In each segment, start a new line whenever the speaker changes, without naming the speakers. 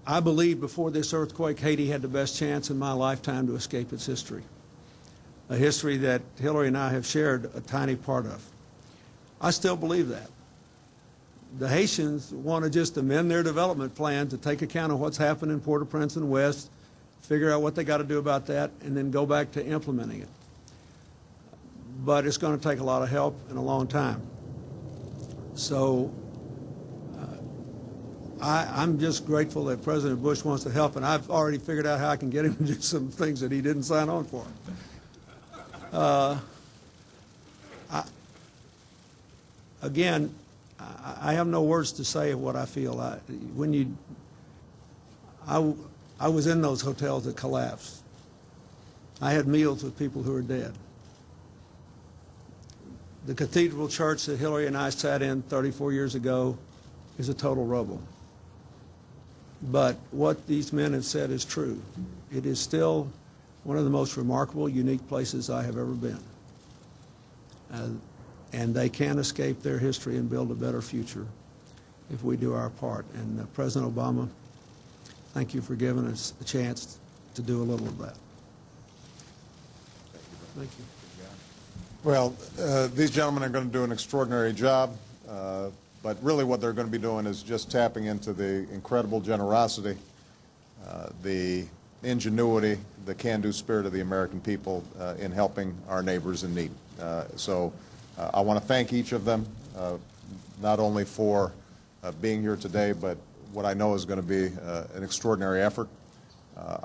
I believe before this earthquake, Haiti had the best chance in my lifetime to escape its history, a history that Hillary and I have shared a tiny part of. I still believe that. The Haitians want to just amend their development plan to take account of what's happened in Port-au-Prince and West, figure out what they got to do about that, and then go back to implementing it. But it's going to take a lot of help and a long time. So I'm just grateful that President Bush wants to help, and I've already figured out how I can get him to do some things that he didn't sign on for. Again, I have no words to say of what I feel. I was in those hotels that collapsed. I had meals with people who are dead. The cathedral church that Hillary and I sat in 34 years ago is a total rubble. But what these men have said is true. It is still one of the most remarkable, unique places I have ever been. And they can escape their history and build a better future if we do our part. And President Obama, thank you for giving us a chance to do a little of that. Thank you.
Well, these gentlemen are going to do an extraordinary job, but really what they're going to be doing is just tapping into the incredible generosity, the ingenuity, the can-do spirit of the American people in helping our neighbors in need. So I want to thank each of them, not only for being here today, but what I know is going to be an extraordinary effort.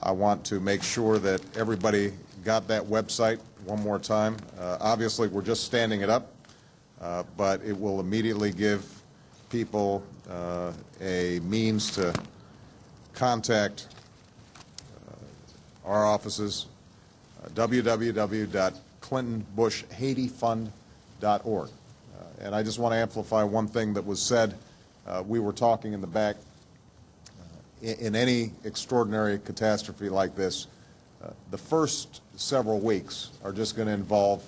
I want to make sure that everybody got that website one more time. Obviously, we're just standing it up, but it will immediately give people a means to contact our offices, www.clintonbushhaitifund.org. And I just want to amplify one thing that was said. We were talking in the back. In any extraordinary catastrophe like this, the first several weeks are just going to involve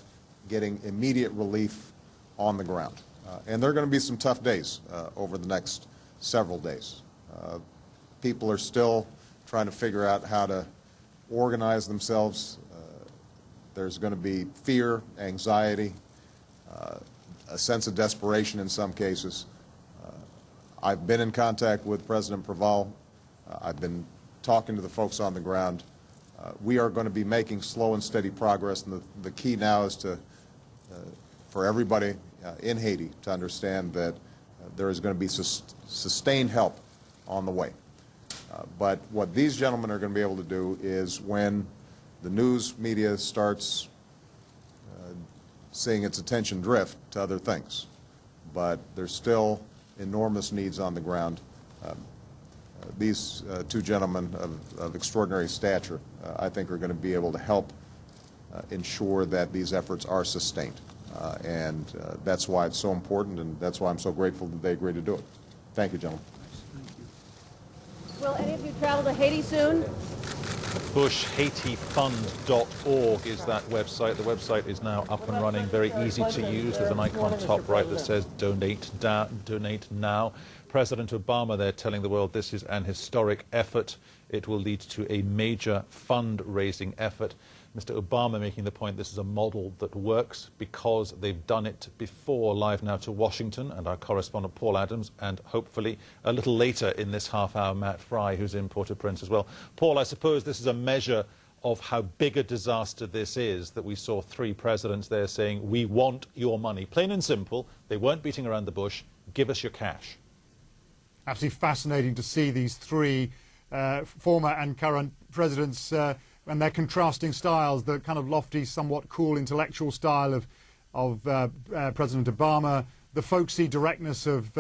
getting immediate relief on the ground. And there are going to be some tough days over the next several days. People are still trying to figure out how to organize themselves. There's going to be fear, anxiety, a sense of desperation in some cases. I've been in contact with President Preval. I've been talking to the folks on the ground. We are going to be making slow and steady progress, and the key now is to, for everybody in Haiti to understand that there is going to be sustained help on the way. But what these gentlemen are going to be able to do is when the news media starts seeing its attention drift to other things, but there's still enormous needs on the ground. These two gentlemen of extraordinary stature, I think, are going to be able to help ensure that these efforts are sustained. And that's why it's so important, and that's why I'm so grateful that they agreed to do it. Thank you, gentlemen.
Will any of you travel to Haiti soon?
BushHaitiFund.org is that website. The website is now up and running, very easy to use. There's an icon top right that says donate now. President Obama there telling the world this is an historic effort. It will lead to a major fundraising effort. Mr. Obama making the point this is a model that works because they've done it before. Live now to Washington and our correspondent Paul Adams, and hopefully a little later in this half hour Matt Fry, who's in Port-au-Prince as well. Paul, I suppose this is a measure of how big a disaster this is, that we saw three presidents there saying, we want your money. Plain and simple, they weren't beating around the bush, give us your cash.
Absolutely fascinating to see these three former and current presidents and their contrasting styles, the kind of lofty, somewhat cool intellectual style of President Obama, the folksy directness of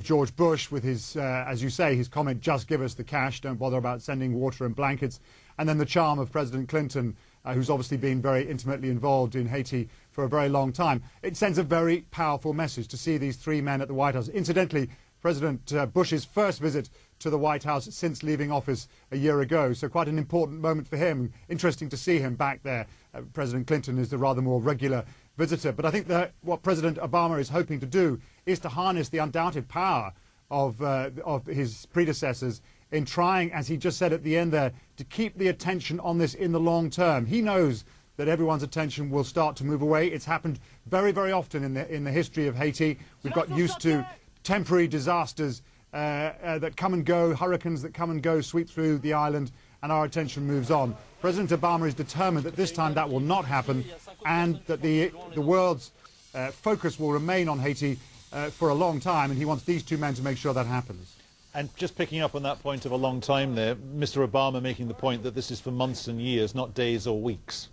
George Bush with his, as you say, his comment, just give us the cash, don't bother about sending water and blankets, and then the charm of President Clinton, who's obviously been very intimately involved in Haiti for a very long time. It sends a very powerful message to see these three men at the White House. Incidentally, President Bush's first visit to the White House since leaving office a year ago, so quite an important moment for him. Interesting to see him back there. President Clinton is the rather more regular visitor. But I think that what President Obama is hoping to do is to harness the undoubted power of his predecessors in trying, as he just said at the end there, to keep the attention on this in the long term. He knows that everyone's attention will start to move away. It's happened very, very often in the history of Haiti. We've got used to temporary disasters that come and go, hurricanes that come and go, sweep through the island, and our attention moves on. President Obama is determined that this time that will not happen, and that the world's focus will remain on Haiti for a long time, and he wants these two men to make sure that happens.
And just picking up on that point of a long time there, Mr. Obama making the point that this is for months and years, not days or weeks.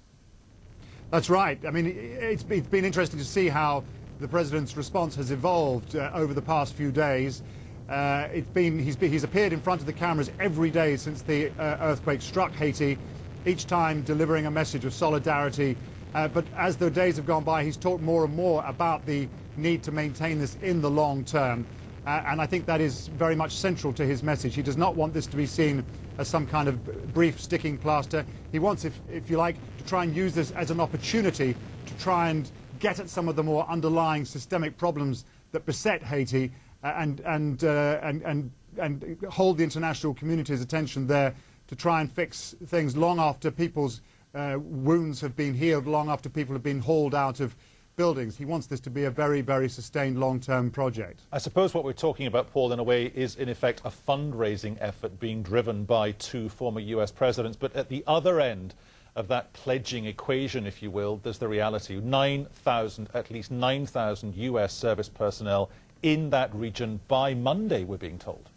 That's right. I mean, it's been interesting to see how the president's response has evolved over the past few days. He's appeared in front of the cameras every day since the earthquake struck Haiti, each time delivering a message of solidarity. But as the days have gone by, he's talked more and more about the need to maintain this in the long term. And I think that is very much central to his message. He does not want this to be seen as some kind of brief sticking plaster. He wants, if you like, to try and use this as an opportunity to try and get at some of the more underlying systemic problems that beset Haiti and hold the international community's attention there to try and fix things long after people's wounds have been healed, long after people have been hauled out of buildings. He wants this to be a very, very sustained long-term project.
I suppose what we're talking about, Paul, in a way, is in effect a fundraising effort being driven by two former US presidents. But at the other end of that pledging equation, if you will, there's the reality. At least 9,000 US service personnel in that region by Monday, we're being told.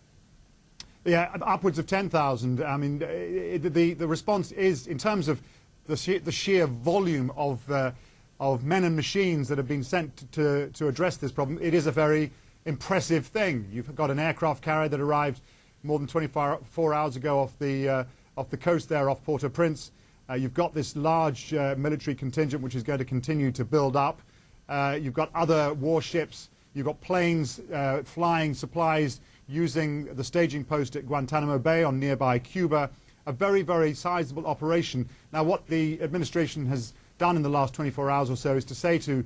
Yeah, upwards of 10,000. I mean, the response is, in terms of the sheer volume of men and machines that have been sent to address this problem, it is a very impressive thing. You've got an aircraft carrier that arrived more than 24 hours ago off the coast there, off Port-au-Prince. You've got this large military contingent which is going to continue to build up. You've got other warships. You've got planes flying supplies using the staging post at Guantanamo Bay on nearby Cuba. A very, very sizable operation. Now, what the administration has done in the last 24 hours or so is to say to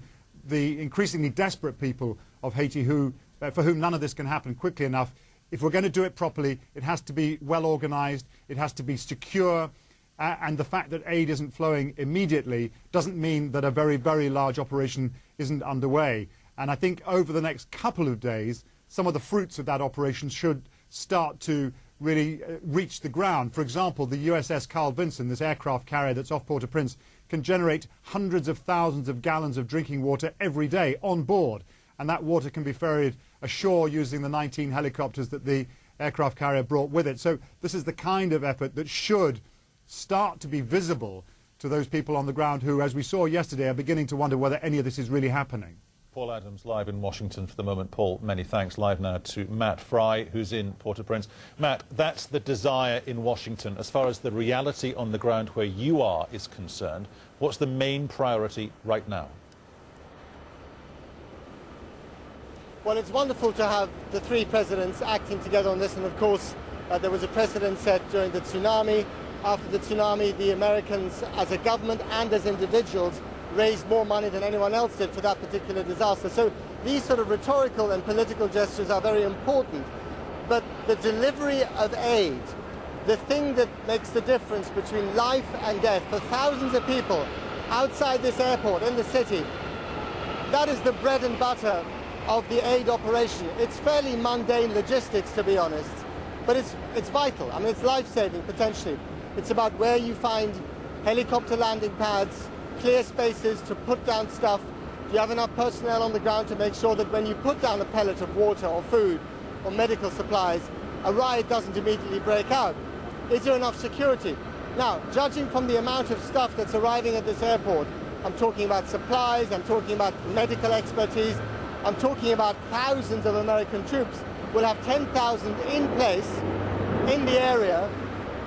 the increasingly desperate people of Haiti for whom none of this can happen quickly enough, if we're going to do it properly, it has to be well organized, it has to be secure, and the fact that aid isn't flowing immediately doesn't mean that a very, very large operation isn't underway. And I think over the next couple of days, some of the fruits of that operation should start to really reach the ground. For example, the USS Carl Vinson, this aircraft carrier that's off Port-au-Prince, can generate hundreds of thousands of gallons of drinking water every day on board. And that water can be ferried ashore using the 19 helicopters that the aircraft carrier brought with it. So this is the kind of effort that should start to be visible to those people on the ground who, as we saw yesterday, are beginning to wonder whether any of this is really happening.
Paul Adams live in Washington for the moment. Paul, many thanks. Live now to Matt Fry, who's in Port-au-Prince. Matt, that's the desire in Washington. As far as the reality on the ground where you are is concerned, what's the main priority right now?
Well, it's wonderful to have the three presidents acting together on this, and of course there was a precedent set during the tsunami. After the tsunami, the Americans as a government and as individuals raised more money than anyone else did for that particular disaster. So these sort of rhetorical and political gestures are very important. But the delivery of aid, the thing that makes the difference between life and death for thousands of people outside this airport in the city, that is the bread and butter of the aid operation. It's fairly mundane logistics, to be honest, but it's vital. I mean, it's life-saving, potentially. It's about where you find helicopter landing pads, clear spaces to put down stuff. Do you have enough personnel on the ground to make sure that when you put down a pellet of water or food or medical supplies, a riot doesn't immediately break out? Is there enough security? Now, judging from the amount of stuff that's arriving at this airport, I'm talking about supplies, I'm talking about medical expertise, I'm talking about thousands of American troops. We'll have 10,000 in place in the area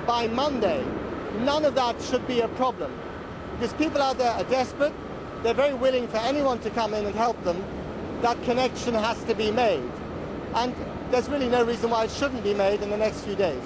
by Monday. None of that should be a problem, because people out there are desperate. They're very willing for anyone to come in and help them. That connection has to be made. And there's really no reason why it shouldn't be made in the next few days.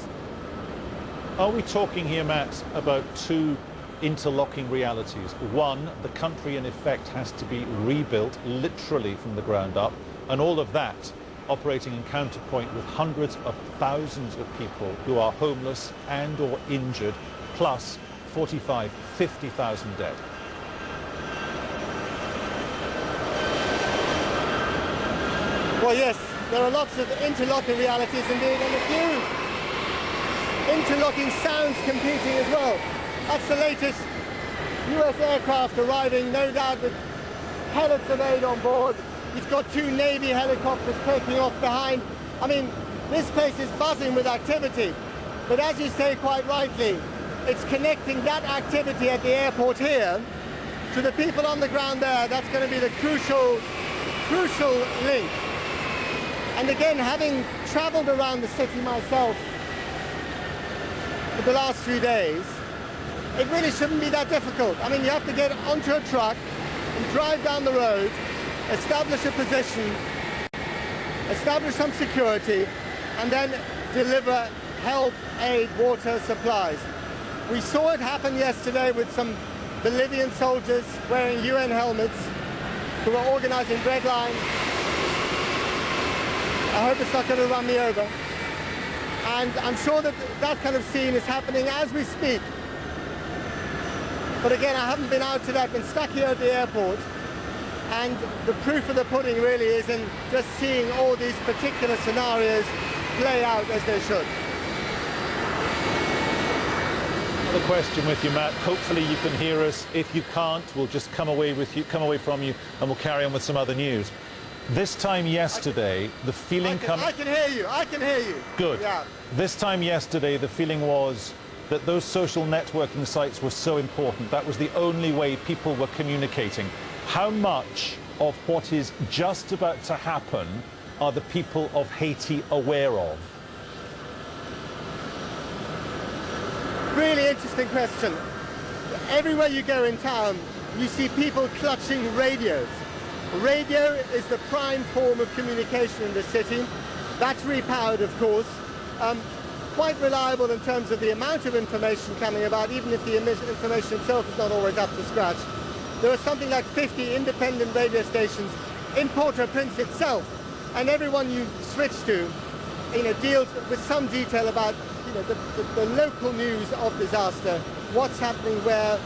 Are we talking here, Matt, about two interlocking realities? One, the country in effect has to be rebuilt literally from the ground up, and all of that operating in counterpoint with hundreds of thousands of people who are homeless and or injured, plus 45, 50,000 dead.
Well, yes, there are lots of interlocking realities indeed, and a few interlocking sounds competing as well. That's the latest US aircraft arriving, no doubt with pellets of aid on board. It's got 2 Navy helicopters taking off behind. I mean, this place is buzzing with activity. But as you say quite rightly, it's connecting that activity at the airport here to the people on the ground there. That's going to be the crucial link. And again, having traveled around the city myself for the last few days, it really shouldn't be that difficult. I mean, you have to get onto a truck and drive down the road, establish a position, establish some security, and then deliver help, aid, water, supplies. We saw it happen yesterday with some Bolivian soldiers wearing UN helmets who were organizing bread lines. I hope it's not going to run me over. And I'm sure that that kind of scene is happening as we speak. But again, I haven't been out today. I've been stuck here at the airport. And the proof of the pudding really is in just seeing all these particular scenarios play out as they should.
Another question with you, Matt. Hopefully you can hear us. If you can't, we'll just come away from you, and we'll carry on with some other news. This time yesterday, the feeling
I can hear you. I can hear you.
Good.
Yeah.
This time yesterday, the feeling was that those social networking sites were so important. That was the only way people were communicating. How much of what is just about to happen are the people of Haiti aware of?
Really interesting question. Everywhere you go in town, you see people clutching radios. Radio is the prime form of communication in the city. Battery powered, of course. Quite reliable in terms of the amount of information coming about, even if the information itself is not always up to scratch. There are something like 50 independent radio stations in Port-au-Prince itself, and everyone you switch to, deals with some detail about, the local news of disaster, what's happening where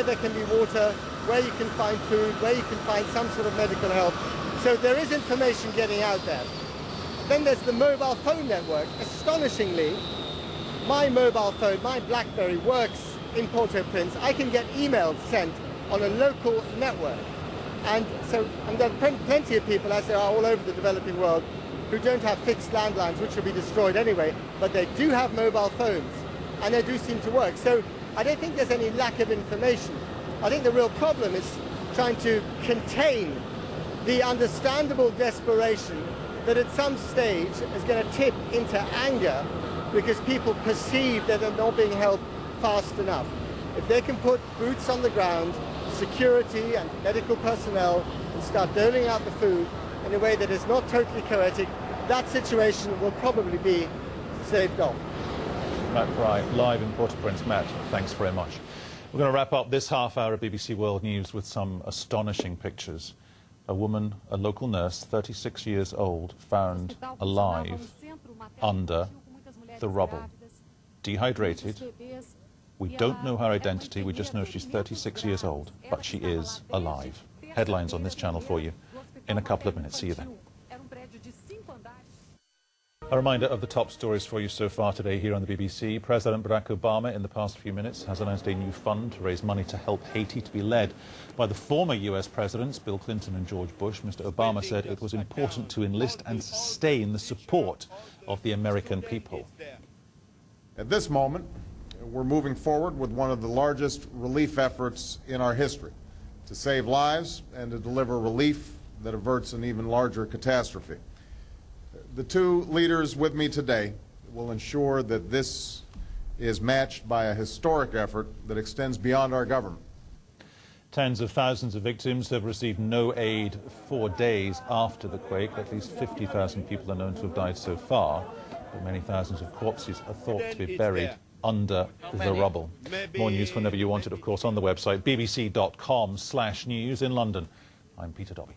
there can be water, where you can find food, where you can find some sort of medical help. So there is information getting out there. Then there's the mobile phone network. Astonishingly, my mobile phone, my BlackBerry, works in Port-au-Prince. I can get emails sent on a local network. And there are plenty of people, as there are all over the developing world, who don't have fixed landlines, which will be destroyed anyway, but they do have mobile phones, and they do seem to work. So I don't think there's any lack of information. I think the real problem is trying to contain the understandable desperation that at some stage is going to tip into anger because people perceive that they're not being helped fast enough. If they can put boots on the ground, security and medical personnel, and start doling out the food in a way that is not totally chaotic, that situation will probably be saved off.
Matt Fry, live in Port-au-Prince. Matt, thanks very much. We're going to wrap up this half hour of BBC World News with some astonishing pictures. A woman, a local nurse, 36 years old, found alive under the rubble, dehydrated. We don't know her identity, we just know she's 36 years old, but she is alive. Headlines on this channel for you in a couple of minutes. See you then. A reminder of the top stories for you so far today here on the BBC. President Barack Obama in the past few minutes has announced a new fund to raise money to help Haiti, to be led by the former US presidents Bill Clinton and George Bush. Mr. Obama said it was important to enlist and sustain the support of the American people.
At this moment, we're moving forward with one of the largest relief efforts in our history to save lives and to deliver relief that averts an even larger catastrophe. The two leaders with me today will ensure that this is matched by a historic effort that extends beyond our government.
Tens of thousands of victims have received no aid 4 days after the quake. At least 50,000 people are known to have died so far, but many thousands of corpses are thought to be buried under the rubble. More news whenever you want it, of course, on the website bbc.com/news. In London, I'm Peter Dobby.